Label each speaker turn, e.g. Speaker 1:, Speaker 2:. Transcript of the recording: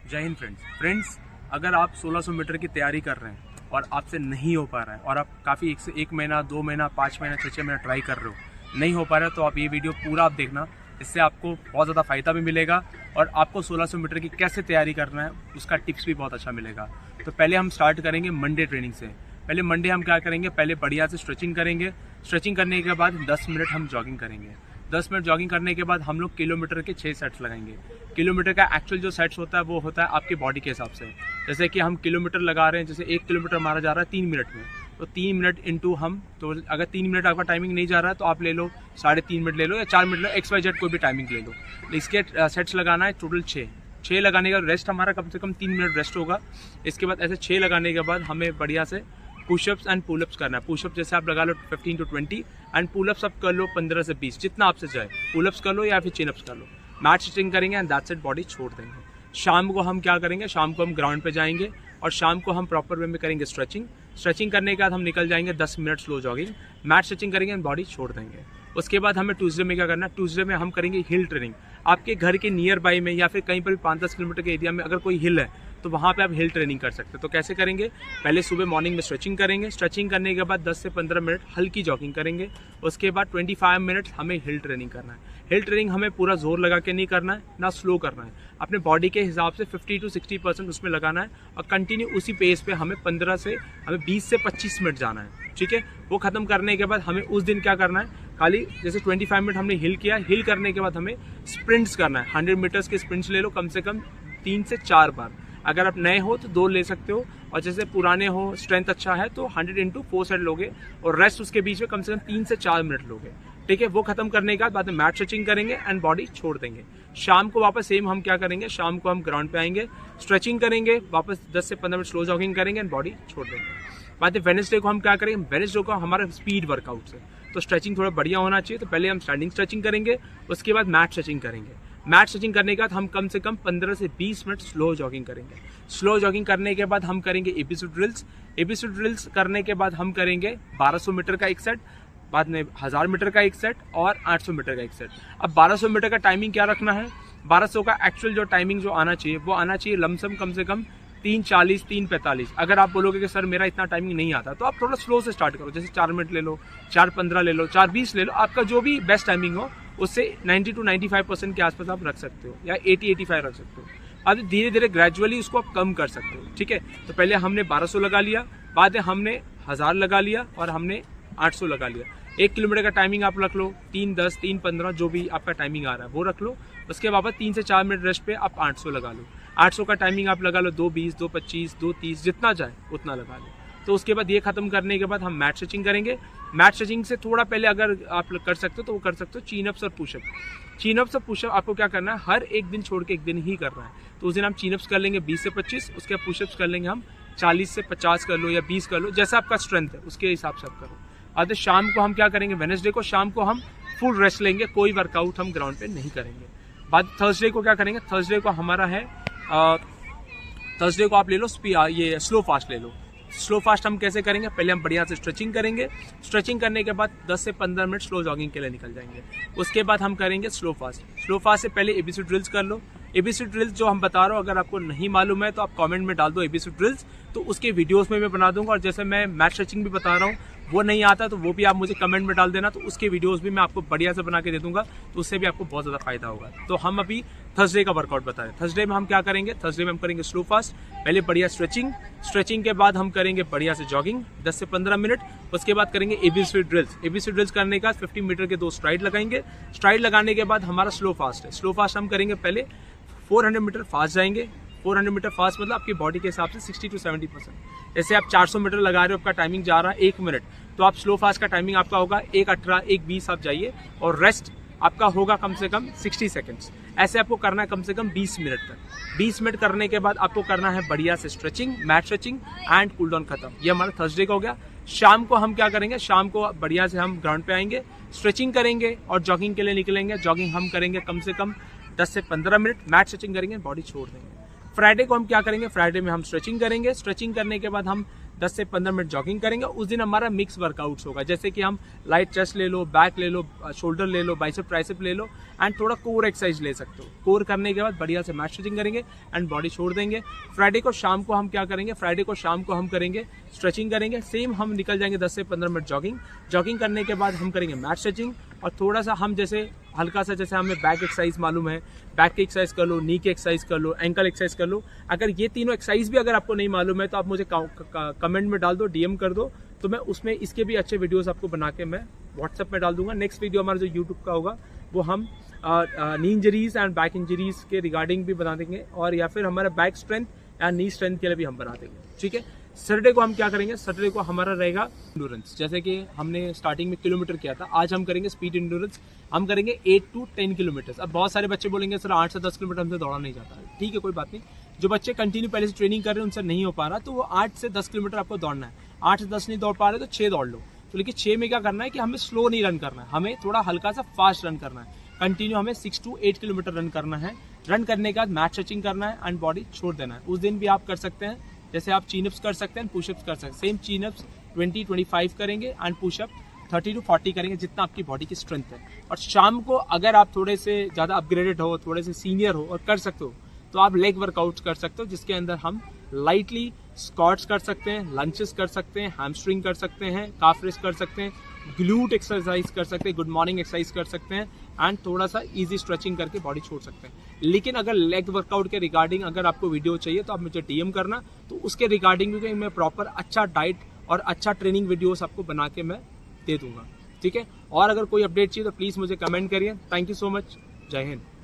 Speaker 1: जय हिंद फ्रेंड्स, अगर आप 1600 मीटर की तैयारी कर रहे हैं और आपसे नहीं हो पा रहा है और आप काफ़ी एक महीना 2 महीना 5 महीना 6 महीना ट्राई कर रहे हो, नहीं हो पा रहा है, तो आप ये वीडियो पूरा आप देखना। इससे आपको बहुत ज़्यादा फ़ायदा भी मिलेगा और आपको 1600 मीटर की कैसे तैयारी करना है उसका टिप्स भी बहुत अच्छा मिलेगा। तो पहले हम स्टार्ट करेंगे मंडे ट्रेनिंग से। पहले मंडे हम क्या करेंगे, पहले बढ़िया से स्ट्रेचिंग करेंगे। स्ट्रेचिंग करने के बाद 10 मिनट हम जॉगिंग करेंगे। 10 मिनट जॉगिंग करने के बाद हम लोग किलोमीटर के 6 सेट्स लगाएंगे। किलोमीटर का एक्चुअल जो सेट्स होता है वो होता है आपकी बॉडी के हिसाब से। जैसे कि हम किलोमीटर लगा रहे हैं, जैसे 1 किलोमीटर मारा जा रहा है 3 मिनट में, तो 3 मिनट इंटू हम, तो अगर 3 मिनट आपका टाइमिंग नहीं जा रहा है तो आप ले लो 3.5 मिनट ले लो या 4 मिनट लो, XYZ कोई भी टाइमिंग ले लो। इसके सेट्स लगाना है टोटल 6 लगाने का रेस्ट हमारा कम से कम 3 मिनट रेस्ट होगा। इसके बाद ऐसे 6 लगाने के बाद हमें बढ़िया से पुशअप्स एंड पुलअप्स करना है। पुशअप जैसे आप लगा लो 15 to 20 एंड पुलअप्स आप कर लो 15 से 20, जितना आपसे जाए। पुलअप्स कर लो या फिर चिनअप्स कर लो। मैट स्ट्रेचिंग करेंगे एंड दैट्स इट, बॉडी छोड़ देंगे। शाम को हम क्या करेंगे, शाम को हम ग्राउंड पे जाएंगे और शाम को हम प्रॉपर वे में करेंगे स्ट्रेचिंग। स्ट्रेचिंग करने के बाद हम निकल जाएंगे 10 minute slow jogging. Mat stretching करेंगे एंड बॉडी छोड़ देंगे। उसके बाद हमें ट्यूसडे में क्या करना है, ट्यूसडे में हम करेंगे हिल ट्रेनिंग। आपके घर के नियर बाई में या फिर कहीं पर भी 5-10 किलोमीटर के एरिया में अगर कोई हिल है तो वहाँ पे आप हिल ट्रेनिंग कर सकते हैं। तो कैसे करेंगे, पहले सुबह मॉर्निंग में स्ट्रेचिंग करेंगे। स्ट्रेचिंग करने के बाद 10 से 15 मिनट हल्की जॉगिंग करेंगे। उसके बाद 25 मिनट हमें हिल ट्रेनिंग करना है। हिल ट्रेनिंग हमें पूरा जोर लगा के नहीं करना है, ना स्लो करना है। अपने बॉडी के हिसाब से 50 to 60% उसमें लगाना है और कंटिन्यू उसी पेस पे हमें 20 से 25 मिनट जाना है। ठीक है, वो खत्म करने के बाद हमें उस दिन क्या करना है, खाली जैसे 25 मिनट हमने हिल किया, हिल करने के बाद हमें स्प्रिंट्स करना है। 100 मीटर्स के स्प्रिंट्स ले लो कम से कम 3 से 4 बार। अगर आप नए हो तो 2 ले सकते हो और जैसे पुराने हो, स्ट्रेंथ अच्छा है तो 100 into 4 सेट लोगे और रेस्ट उसके बीच में कम से कम 3 से 4 मिनट लोगे। ठीक है, वो खत्म करने के बाद में मैट स्ट्रेचिंग करेंगे एंड बॉडी छोड़ देंगे। शाम को वापस सेम हम क्या करेंगे, शाम को हम ग्राउंड पे आएंगे, स्ट्रेचिंग करेंगे, वापस 10 से 15 मिनट स्लो जॉगिंग करेंगे एंड बॉडी छोड़ देंगे। बाद में वेडनेसडे को हम क्या करेंगे, वेडनेसडे को हमारा स्पीड वर्कआउट है तो स्ट्रेचिंग थोड़ा बढ़िया होना चाहिए। तो पहले हम स्टैंडिंग स्ट्रेचिंग करेंगे, उसके बाद मैट स्ट्रेचिंग करेंगे। मैट स्ट्रेचिंग करने के बाद हम कम से कम 15 से 20 मिनट स्लो जॉगिंग करेंगे। स्लो जॉगिंग करने के बाद हम करेंगे एबीसी ड्रिल्स। एबीसी ड्रिल्स करने के बाद हम करेंगे 1200 मीटर का एक सेट, बाद में 1000 मीटर का एक सेट और 800 मीटर का एक सेट। अब 1200 मीटर का टाइमिंग क्या रखना है, 1200 का एक्चुअल जो टाइमिंग जो आना चाहिए वो आना चाहिए लमसम कम से कम 3:40 3:45। अगर आप बोलोगे कि सर मेरा इतना टाइमिंग नहीं आता तो आप थोड़ा स्लो से स्टार्ट करो, जैसे 4 मिनट ले लो, 4:15 ले लो, 4:20 ले लो। आपका जो भी बेस्ट टाइमिंग हो उससे 90 to 95% के आसपास आप रख सकते हो या 80-85 रख सकते हो। अब धीरे धीरे ग्रेजुअली उसको आप कम कर सकते हो। ठीक है, तो पहले हमने 1200 लगा लिया, बाद में हमने 1000 लगा लिया और हमने 800 लगा लिया। 1 किलोमीटर का टाइमिंग आप रख लो 3:10 3:15 जो भी आपका टाइमिंग आ रहा है वो रख लो। उसके बाद 3 से 4 मिनट रेस्ट पे आप 800 लगा लो। 800 का टाइमिंग आप लगा लो 2:20 2:25 2:30 जितना जाए उतना लगा लो। तो उसके बाद ये खत्म करने के बाद हम मैट स्ट्रेचिंग करेंगे। मैट स्ट्रेचिंग से थोड़ा पहले अगर आप कर सकते हो तो वो कर सकते हो चीनअप्स और पुशअप। चीनअप्स और पुशअप आपको क्या करना है, हर एक दिन छोड़ के एक दिन ही करना है। तो उस दिन हम चीनअप्स कर लेंगे 20 से 25, उसके बाद पुशअप्स कर लेंगे हम 40 से 50 कर लो या 20 कर लो, जैसा आपका स्ट्रेंथ है उसके हिसाब से आप करो। अब शाम को हम क्या करेंगे, वेडनेसडे को शाम को हम फुल रेस्ट लेंगे, कोई वर्कआउट हम ग्राउंड पे नहीं करेंगे। बाद थर्सडे को क्या करेंगे, थर्सडे को हमारा है, थर्सडे को आप ले लो ये स्लो फास्ट ले लो। स्लो फास्ट हम कैसे करेंगे, पहले हम बढ़िया से स्ट्रेचिंग करेंगे। स्ट्रेचिंग करने के बाद 10 से 15 मिनट स्लो जॉगिंग के लिए निकल जाएंगे। उसके बाद हम करेंगे स्लो फास्ट। स्लो फास्ट से पहले एबीसी ड्रिल्स कर लो। एबीसी ड्रिल्स जो हम बता रहा हूँ अगर आपको नहीं मालूम है तो आप कमेंट में डाल दो एबीसी ड्रिल्स, तो उसके वीडियोस में मैं बना दूंगा। और जैसे मैं मैट स्ट्रेचिंग भी बता रहा हूँ वो नहीं आता तो वो भी आप मुझे कमेंट में डाल देना, तो उसके वीडियोस भी मैं आपको बढ़िया से बना के दे दूंगा, तो उससे भी आपको बहुत ज़्यादा फायदा होगा। तो हम अभी थर्सडे का वर्कआउट बता रहे हैं। थर्सडे में हम क्या करेंगे, थर्सडे में हम करेंगे स्लो फास्ट, पहले बढ़िया स्ट्रेचिंग। स्ट्रेचिंग के बाद हम करेंगे बढ़िया से जॉगिंग 10 से 15 मिनट। उसके बाद करेंगे एबीसी ड्रिल्स। एबीसी ड्रिल्स करने का 50 मीटर के 2 स्ट्राइड लगाएंगे। स्ट्राइड लगाने के बाद हमारा स्लो फास्ट है। स्लो फास्ट हम करेंगे पहले 400 मीटर फास्ट जाएंगे। 400 मीटर फास्ट मतलब आपकी बॉडी के हिसाब से 60 to 70%। जैसे आप 400 मीटर लगा रहे हो, आपका टाइमिंग जा रहा है 1 मिनट, तो आप स्लो फास्ट का टाइमिंग आपका होगा 1:18 1:20 आप जाइए और रेस्ट आपका होगा कम से कम 60 सेकेंड्स। ऐसे आपको करना है कम से कम 20 मिनट तक। 20 मिनट करने के बाद आपको करना है बढ़िया से stretching, mat stretching and cool down खत्म। ये हमारा थर्सडे का हो गया। शाम को हम क्या करेंगे, शाम को बढ़िया से हम ग्राउंड पे आएंगे, स्ट्रेचिंग करेंगे और जॉगिंग के लिए निकलेंगे। जॉगिंग हम करेंगे कम से कम 10 से 15 मिनट, मैट स्ट्रेचिंग करेंगे, बॉडी छोड़ देंगे। फ्राइडे को हम क्या करेंगे, फ्राइडे में हम स्ट्रेचिंग करेंगे। स्ट्रेचिंग करने के बाद हम 10 से 15 मिनट जॉगिंग करेंगे। उस दिन हमारा मिक्स वर्कआउट्स होगा, जैसे कि हम लाइट चेस्ट ले लो, बैक ले लो, शोल्डर ले लो, बाइसेप ट्राइसेप ले लो एंड थोड़ा कोर एक्सरसाइज ले सकते हो। कोर करने के बाद बढ़िया से मैट स्ट्रेचिंग करेंगे एंड बॉडी छोड़ देंगे। फ्राइडे को शाम को हम क्या करेंगे, फ्राइडे को शाम को हम करेंगे स्ट्रेचिंग करेंगे। सेम हम निकल जाएंगे 10 से 15 मिनट जॉगिंग करने के बाद हम करेंगे मैट स्ट्रेचिंग और थोड़ा सा हम जैसे हल्का सा, जैसे हमें बैक एक्सरसाइज मालूम है, बैक की एक्सरसाइज कर लो, नी की एक्सरसाइज कर लो, एंकल एक्सरसाइज कर लो। अगर ये तीनों एक्सरसाइज भी अगर आपको नहीं मालूम है तो आप मुझे कमेंट में डाल दो, डीएम कर दो, तो मैं उसमें इसके भी अच्छे वीडियोस आपको बना के मैं व्हाट्सएप में डाल दूंगा। नेक्स्ट वीडियो हमारा जो यूट्यूब का होगा वो हम नी इंजरीज एंड बैक इंजरीज के रिगार्डिंग भी बना देंगे और या फिर हमारा बैक स्ट्रेंथ या नी स्ट्रेंथ के लिए भी हम बना देंगे। ठीक है, सैटरडे को हम क्या करेंगे, सैटरडे को हमारा रहेगा इंडोरेंस। जैसे कि हमने स्टार्टिंग में किलोमीटर किया था, आज हम करेंगे स्पीड इंडोरेंस। हम करेंगे 8 to 10 किलोमीटर। अब बहुत सारे बच्चे बोलेंगे सर 8 से 10 किलोमीटर हमसे दौड़ा नहीं जाता है। ठीक है, कोई बात नहीं। जो बच्चे कंटिन्यू पहले से ट्रेनिंग कर रहे हैं उनसे नहीं हो पा रहा, तो वो 8 से 10 किलोमीटर आपको दौड़ना है। 8 से 10 नहीं दौड़ पा रहे तो 6 दौड़ लो। तो लेकिन 6 में क्या करना है कि हमें स्लो नहीं रन करना है, हमें थोड़ा हल्का सा फास्ट रन करना है। कंटिन्यू हमें 6 to 8 किलोमीटर रन करना है। रन करने के बाद मैट स्ट्रेचिंग करना है एंड बॉडी छोड़ देना है। उस दिन भी आप कर सकते हैं, जैसे आप चीनअप्स कर सकते हैं, पुशअप्स कर सकते हैं। सेम चीनअप्स 20-25 करेंगे एंड पुशअप 30 to 40 करेंगे, जितना आपकी बॉडी की स्ट्रेंथ है। और शाम को अगर आप थोड़े से ज़्यादा अपग्रेडेड हो, थोड़े से सीनियर हो और कर सकते हो तो आप लेग वर्कआउट कर सकते हो, जिसके अंदर हम लाइटली स्क्वाट्स कर सकते हैं, लंचेस कर सकते हैं, हैमस्ट्रिंग कर सकते हैं, काफ रेस कर सकते हैं, ग्लूट एक्सरसाइज कर सकते हैं, गुड मॉर्निंग एक्सरसाइज कर सकते हैं एंड थोड़ा सा इजी स्ट्रेचिंग करके बॉडी छोड़ सकते हैं। लेकिन अगर लेग वर्कआउट के रिगार्डिंग अगर आपको वीडियो चाहिए तो आप मुझे डीएम करना, तो उसके रिगार्डिंग भी मैं प्रॉपर अच्छा डाइट और अच्छा ट्रेनिंग वीडियोस आपको बना के मैं दे दूंगा। ठीक है, और अगर कोई अपडेट चाहिए तो प्लीज़ मुझे कमेंट करिए। थैंक यू सो मच, जय हिंद।